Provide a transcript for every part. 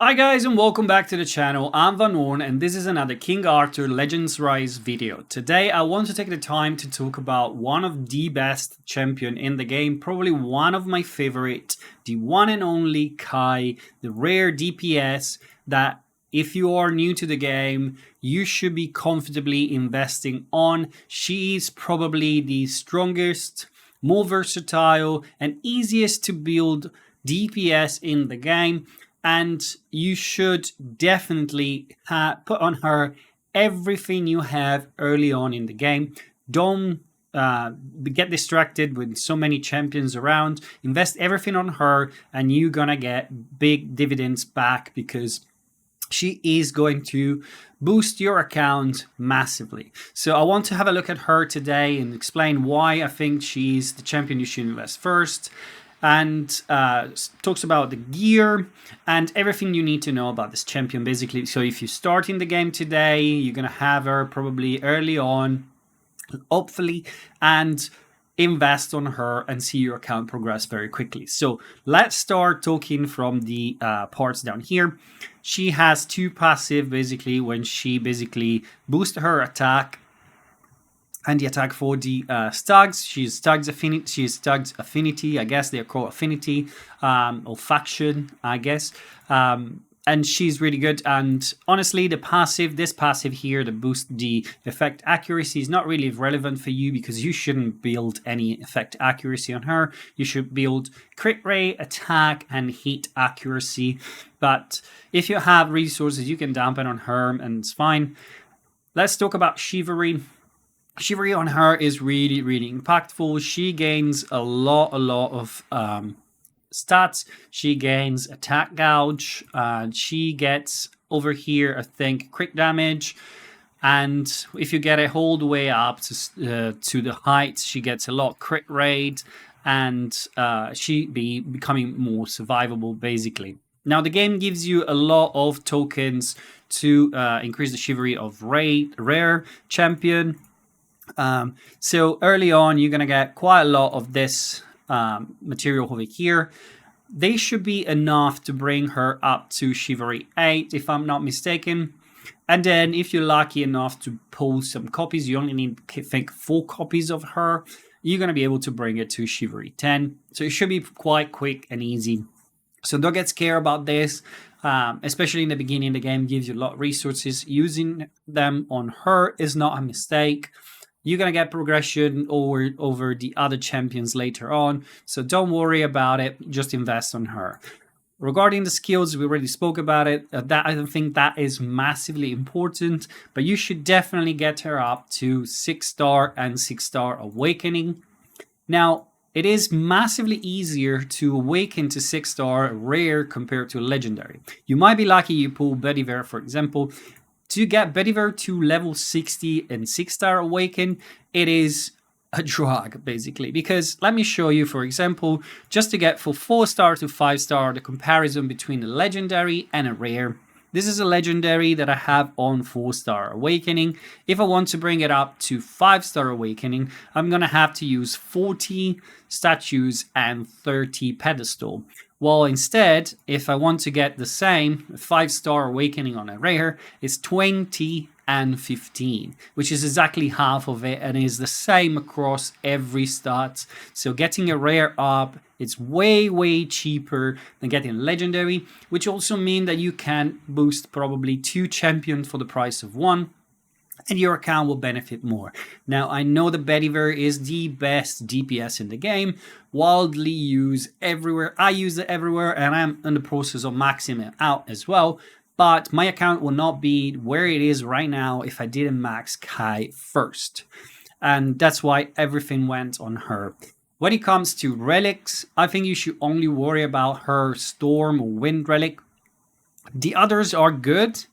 Hi guys and welcome back to the channel. I'm Van Orn and this is another King Arthur Legends Rise video. Today I want to take the time to talk about one of the best champion in the game, probably one of my favorite, the one and only Kai, the rare DPS that if you are new to the game, you should be comfortably investing on. She is probably the strongest, more versatile and easiest to build DPS in the game. And you should definitely put on her everything you have early on in the game. Don't get distracted with so many champions around. Invest everything on her and you're gonna get big dividends back because she is going to boost your account massively. So I want to have a look at her today and explain why I think she's the champion you should invest first, and talks about the gear and everything you need to know about this champion basically. So if you start in the game today, you're gonna have her probably early on, hopefully, and invest on her and see your account progress very quickly. So let's start talking from the parts down here. She has two passive basically when she basically boosts her attack and the attack for the Stags. She's Stags Affinity. I guess they're called Affinity or Faction, I guess. And she's really good. And honestly, this passive here, to boost the effect accuracy, is not really relevant for you because you shouldn't build any effect accuracy on her. You should build crit rate, attack, and hit accuracy. But if you have resources, you can dampen on her and it's fine. Let's talk about Chivalry. Chivalry on her is really, really impactful. She gains a lot of stats. She gains attack gouge. She gets over here, I think, crit damage. And if you get it all the way up to the heights, she gets a lot crit rate, and she becoming more survivable basically. Now the game gives you a lot of tokens to increase the chivalry of rare champion. So early on, you're going to get quite a lot of this material over here. They should be enough to bring her up to Chivalry 8, if I'm not mistaken. And then if you're lucky enough to pull some copies, you only need, I think, 4 copies of her. You're going to be able to bring it to Chivalry 10. So it should be quite quick and easy. So don't get scared about this. Especially in the beginning, the game gives you a lot of resources. Using them on her is not a mistake. You're going to get progression over the other champions later on. So don't worry about it. Just invest on her. Regarding the skills, we already spoke about it. I don't think that is massively important. But you should definitely get her up to 6-star and 6-star awakening. Now, it is massively easier to awaken to 6-star rare compared to legendary. You might be lucky you pull Bedivere, for example. To get Bedivere to level 60 and 6-star awaken, it is a drag basically. Because let me show you, for example, just to get from 4-star to 5-star, the comparison between a legendary and a rare. This is a legendary that I have on 4-star awakening. If I want to bring it up to 5-star awakening, I'm going to have to use 40 statues and 30 pedestal. Well, instead, if I want to get the same 5-star awakening on a rare, it's 20 and 15, which is exactly half of it and is the same across every stat. So getting a rare up, it's way cheaper than getting legendary, which also means that you can boost probably 2 champions for the price of 1. And your account will benefit more. Now, I know the Bedivere is the best DPS in the game, wildly used everywhere. I use it everywhere, and I'm in the process of maxing it out as well. But my account will not be where it is right now if I didn't max Kai first. And that's why everything went on her. When it comes to relics, I think you should only worry about her Storm or Wind relic. The others are good.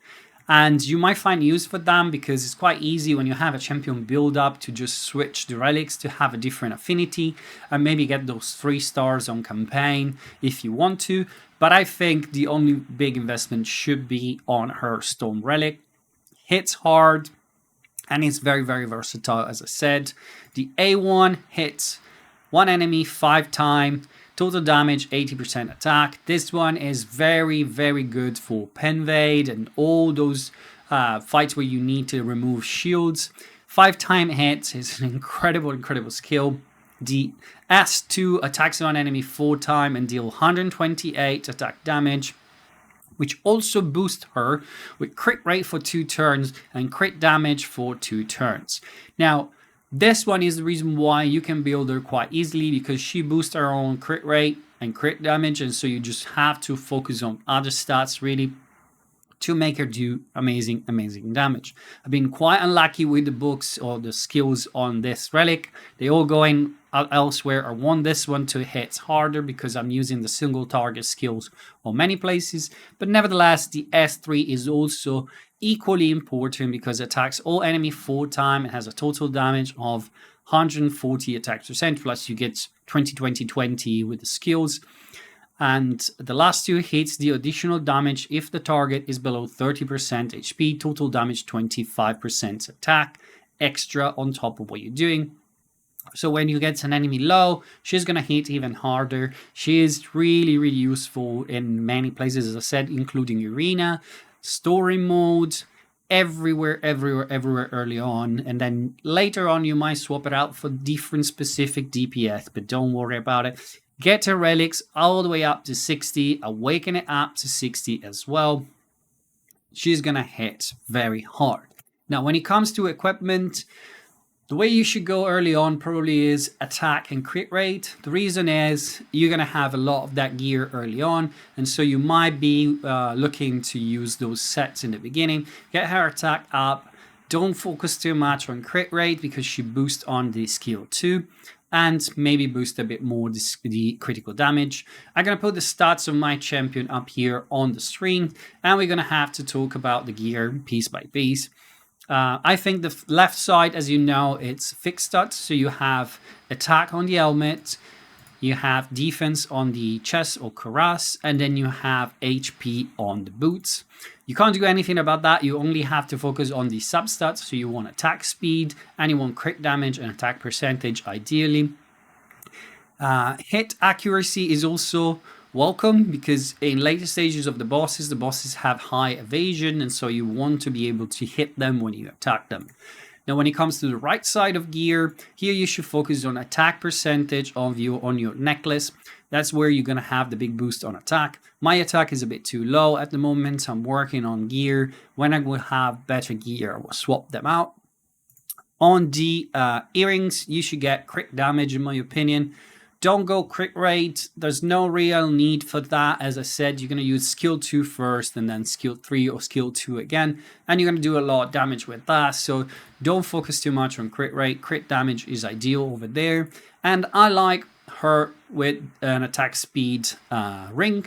And you might find use for them because it's quite easy when you have a champion build up to just switch the relics to have a different affinity and maybe get those 3 stars on campaign if you want to. But I think the only big investment should be on her Storm relic. Hits hard and it's very versatile, as I said. The A1 hits one enemy 5 times. Total damage, 80% attack. This one is very, very good for Penvade and all those fights where you need to remove shields. 5-time hits is an incredible skill. The S2 attacks on enemy 4 times and deal 128 attack damage, which also boosts her with crit rate for 2 turns and crit damage for 2 turns. Now, this one is the reason why you can build her quite easily, because she boosts her own crit rate and crit damage, and so you just have to focus on other stats really to make her do amazing damage. I've been quite unlucky with the books or the skills on this relic. They all go in elsewhere. I want this one to hit harder because I'm using the single target skills on many places. But nevertheless, the S3 is also equally important because it attacks all enemy 4 times. It has a total damage of 140 attack percent, plus you get 20 with the skills. And the last 2 hits deal additional damage if the target is below 30% HP, total damage 25% attack, extra on top of what you're doing. So when you get an enemy low, she's going to hit even harder. She is really useful in many places, as I said, including arena, story mode, everywhere early on. And then later on, you might swap it out for different specific DPS, but don't worry about it. Get her relics all the way up to 60, awaken it up to 60 as well. She's going to hit very hard. Now, when it comes to equipment, the way you should go early on probably is attack and crit rate. The reason is you're going to have a lot of that gear early on, and so you might be looking to use those sets in the beginning. Get her attack up. Don't focus too much on crit rate because she boosts on the skill too. And maybe boost a bit more the critical damage. I'm going to put the stats of my champion up here on the screen, and we're going to have to talk about the gear piece by piece. I think the left side, as you know, it's fixed stats. So you have attack on the helmet, you have defense on the chest or cuirass, and then you have HP on the boots. You can't do anything about that. You only have to focus on the substats. So you want attack speed, and you want crit damage and attack percentage ideally. Hit accuracy is also welcome because in later stages of the bosses have high evasion, and so you want to be able to hit them when you attack them. Now, when it comes to the right side of gear, here you should focus on attack percentage on your necklace. That's where you're going to have the big boost on attack. My attack is a bit too low at the moment. I'm working on gear. When I will have better gear, I will swap them out. On the earrings, you should get crit damage, in my opinion. Don't go crit rate. There's no real need for that. As I said, you're going to use skill 2 first and then skill 3 or skill 2 again. And you're going to do a lot of damage with that. So don't focus too much on crit rate. Crit damage is ideal over there. And I like her with an attack speed ring.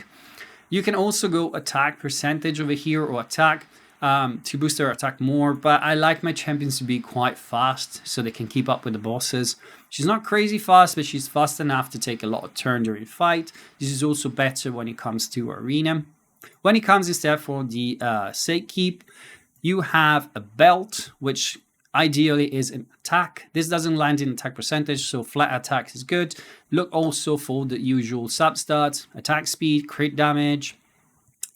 You can also go attack percentage over here or attack to boost their attack more. But I like my champions to be quite fast so they can keep up with the bosses. She's not crazy fast, but she's fast enough to take a lot of turn during fight. This is also better when it comes to arena. When it comes instead for the sake keep, you have a belt, which ideally is an attack. This doesn't land in attack percentage, so flat attack is good. Look also for the usual substats, attack speed, crit damage,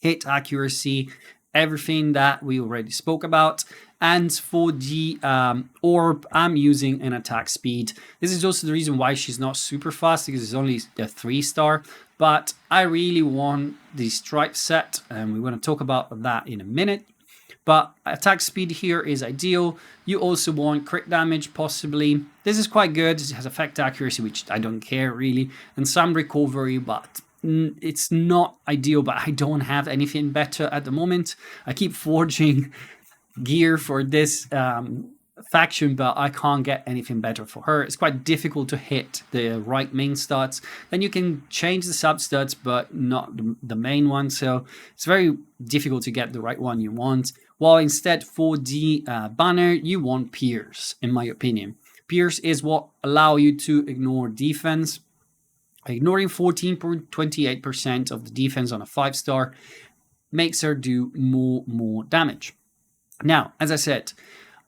hit accuracy, everything that we already spoke about. And for the orb, I'm using an attack speed. This is also the reason why she's not super fast, because it's only a 3-star. But I really want the stripe set, and we're going to talk about that in a minute. But attack speed here is ideal. You also want crit damage, possibly. This is quite good. It has effect accuracy, which I don't care really. And some recovery, but it's not ideal. But I don't have anything better at the moment. I keep forging gear for this faction, but I can't get anything better for her. It's quite difficult to hit the right main stats. Then you can change the sub stats, but not the main one. So it's very difficult to get the right one you want. While instead for the banner, you want Pierce, in my opinion. Pierce is what allow you to ignore defense. Ignoring 14.28% of the defense on a 5-star makes her do more damage. Now, as I said,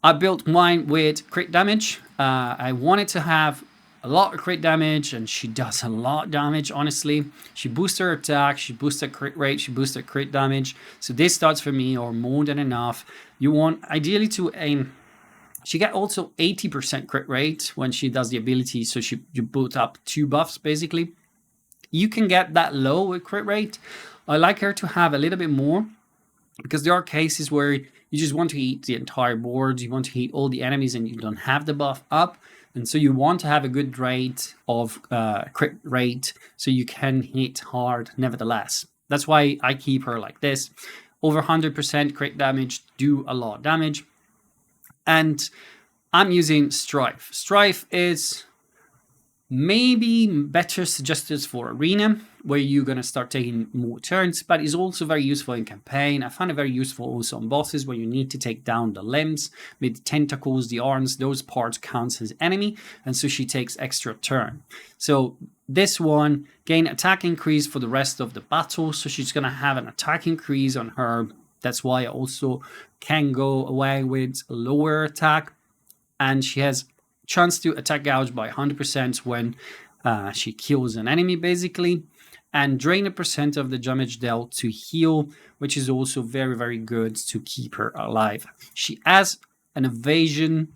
I built mine with crit damage. I wanted to have a lot of crit damage, and she does a lot of damage, honestly. She boosts her attack, she boosts her crit rate, she boosts her crit damage. So this stats for me are more than enough. You want ideally to aim. She get also 80% crit rate when she does the ability, so you boot up 2 buffs basically. You can get that low with crit rate. I like her to have a little bit more, because there are cases where you just want to hit the entire board, you want to hit all the enemies and you don't have the buff up. And so you want to have a good rate of crit rate so you can hit hard nevertheless. That's why I keep her like this. Over 100% crit damage, do a lot of damage. And I'm using Strife. Strife is maybe better suggested for arena, where you're going to start taking more turns, but it's also very useful in campaign. I find it very useful also on bosses where you need to take down the limbs, with the tentacles, the arms, those parts counts as enemy, and so she takes extra turn. So this one, gain attack increase for the rest of the battle, so she's going to have an attack increase on her. That's why I also can go away with lower attack, and she has chance to attack gouge by 100% when she kills an enemy basically, and drain a percent of the damage dealt to heal, which is also very, very good to keep her alive. She has an evasion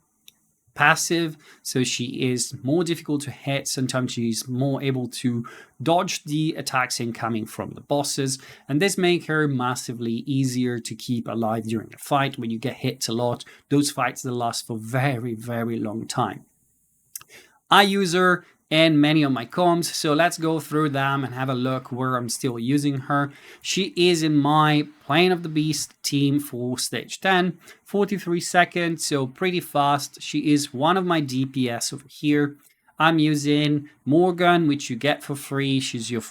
passive, so she is more difficult to hit. Sometimes she's more able to dodge the attacks incoming from the bosses, and this makes her massively easier to keep alive during a fight. When you get hit a lot, those fights that last for very, very long time. I use her in many of my comps, so let's go through them and have a look where I'm still using her. She is in my Plane of the Beast team for stage 10, 43 seconds, so pretty fast. She is one of my DPS over here. I'm using Morgan, which you get for free. She's your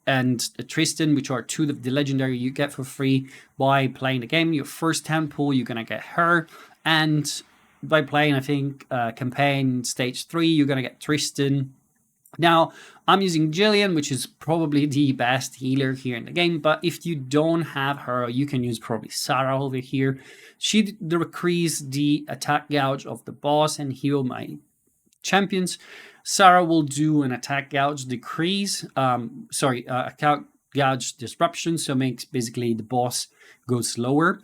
and Tristan, which are 2 of the legendary you get for free by playing the game. Your first temple, you're gonna get her, and by playing, I think, campaign stage 3, you're going to get Tristan. Now, I'm using Jillian, which is probably the best healer here in the game, but if you don't have her, you can use probably Sarah over here. She decreases the attack gouge of the boss and heal my champions. Sarah will do an attack gouge decrease, attack gouge disruption, so makes basically the boss go slower.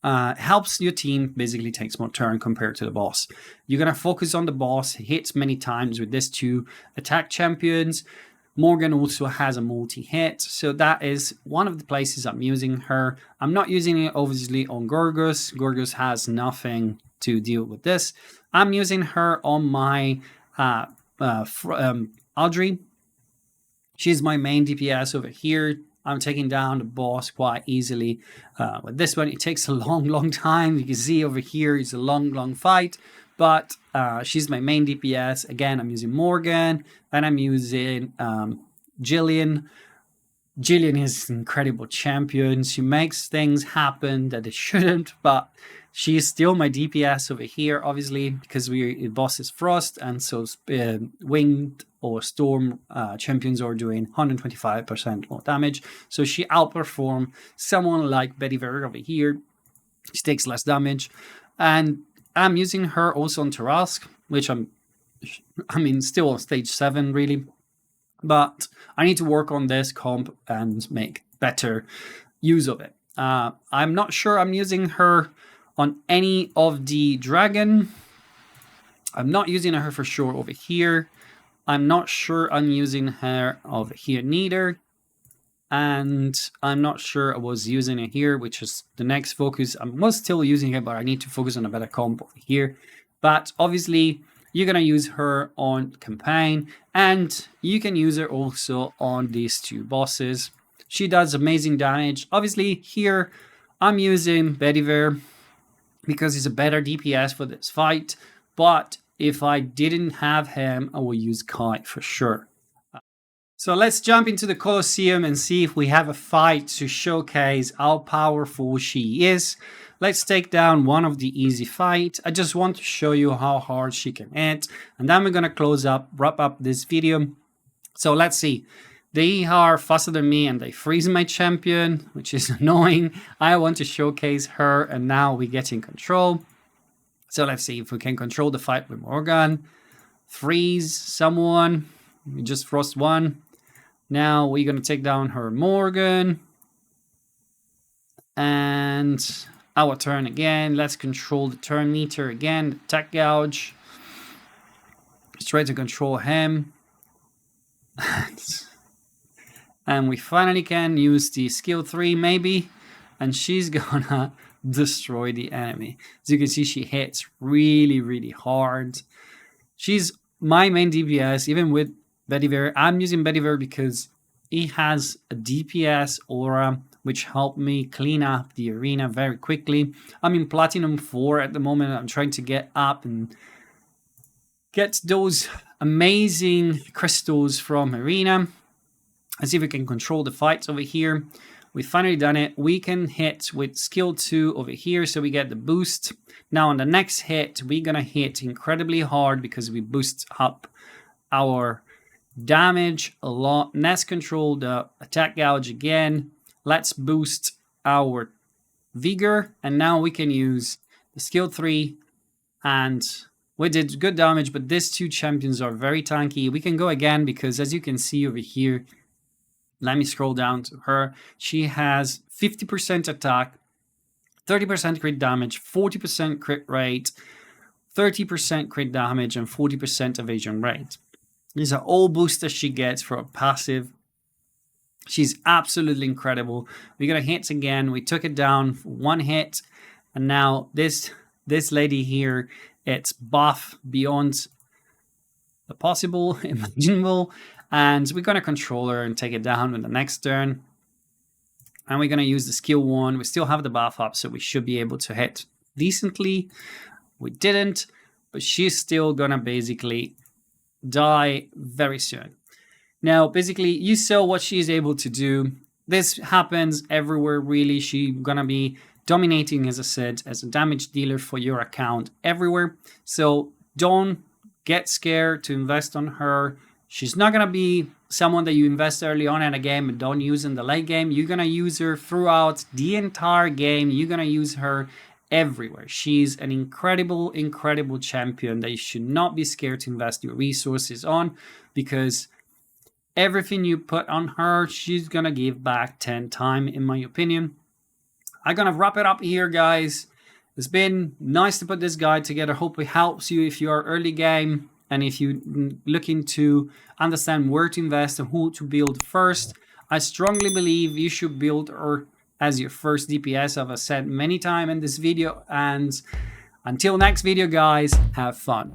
Helps your team basically takes more turn compared to the boss. You're gonna focus on the boss, hits many times with this 2 attack champions. Morgan also has a multi-hit, so that is one of the places I'm using her. I'm not using it obviously on Gorgos. Gorgos has nothing to deal with this. I'm using her on my Audrey. She's my main DPS over here. I'm taking down the boss quite easily. With this one, it takes a long time. You can see over here, it's a long fight. But she's my main DPS. Again, I'm using Morgan, and I'm using Jillian. Jillian is an incredible champion. She makes things happen that it shouldn't, but she's still my DPS over here, obviously, because the boss is Frost, and so Winged or Storm champions are doing 125% more damage. So she outperforms someone like Betty Ver over here. She takes less damage. And I'm using her also on Tarask, which I'm still on stage 7, really. But I need to work on this comp and make better use of it. I'm not sure I'm using her on any of the dragon. I'm not using her for sure over here. I'm not sure I'm using her over here neither. And I'm not sure I was using it here, which is the next focus. I was still using it, but I need to focus on a better comp over here. But obviously, you're going to use her on campaign, and you can use her also on these 2 bosses. She does amazing damage. Obviously, here I'm using Bediver because he's a better DPS for this fight. But if I didn't have him, I will use Kai for sure. So let's jump into the Colosseum and see if we have a fight to showcase how powerful she is. Let's take down one of the easy fights. I just want to show you how hard she can hit. And then we're going to wrap up this video. So let's see. They are faster than me and they freeze my champion, which is annoying. I want to showcase her, and now we get in control. So let's see if we can control the fight with Morgan. freeze someone. We just frost one. Now we're going to take down her Morgan. And our turn again. Let's control the turn meter again. Attack gouge. Let's try to control him. And we finally can use the skill 3 maybe. And she's gonna destroy the enemy. As you can see, she hits really, really hard. She's my main DPS, even with Bedivere. I'm using Bedivere because he has a DPS aura, which helped me clean up the arena very quickly. I'm in Platinum 4 at the moment. I'm trying to get up and get those amazing crystals from arena. Let's see if we can control the fights over here. We finally done it. We can hit with skill 2 over here, so we get the boost. Now on the next hit, we're gonna hit incredibly hard because we boost up our damage a lot. Let's control the attack gouge again. Let's boost our vigor, and now we can use the skill 3, and we did good damage, but these two champions are very tanky. We can go again because as you can see over here, let me scroll down to her. She has 50% attack, 30% crit damage, 40% crit rate, 30% crit damage, and 40% evasion rate. These are all boosters she gets for a passive. She's absolutely incredible. We got a hit again. We took it down for one hit. And now this lady here, it's buff beyond the possible, imaginable. And we're going to control her and take it down with the next turn. And we're going to use the skill 1. We still have the buff up, so we should be able to hit decently. We didn't, but she's still going to basically die very soon. Now, basically, you saw what she's able to do. This happens everywhere, really. She's going to be dominating, as I said, as a damage dealer for your account everywhere. So don't get scared to invest on her. She's not going to be someone that you invest early on in a game and don't use in the late game. You're going to use her throughout the entire game. You're going to use her everywhere. She's an incredible, incredible champion that you should not be scared to invest your resources on, because everything you put on her, she's going to give back 10 times, in my opinion. I'm going to wrap it up here, guys. It's been nice to put this guide together. Hope it helps you if you are early game. And if you're looking to understand where to invest and who to build first, I strongly believe you should build her as your first DPS, as I've said many times in this video. And until next video, guys, have fun.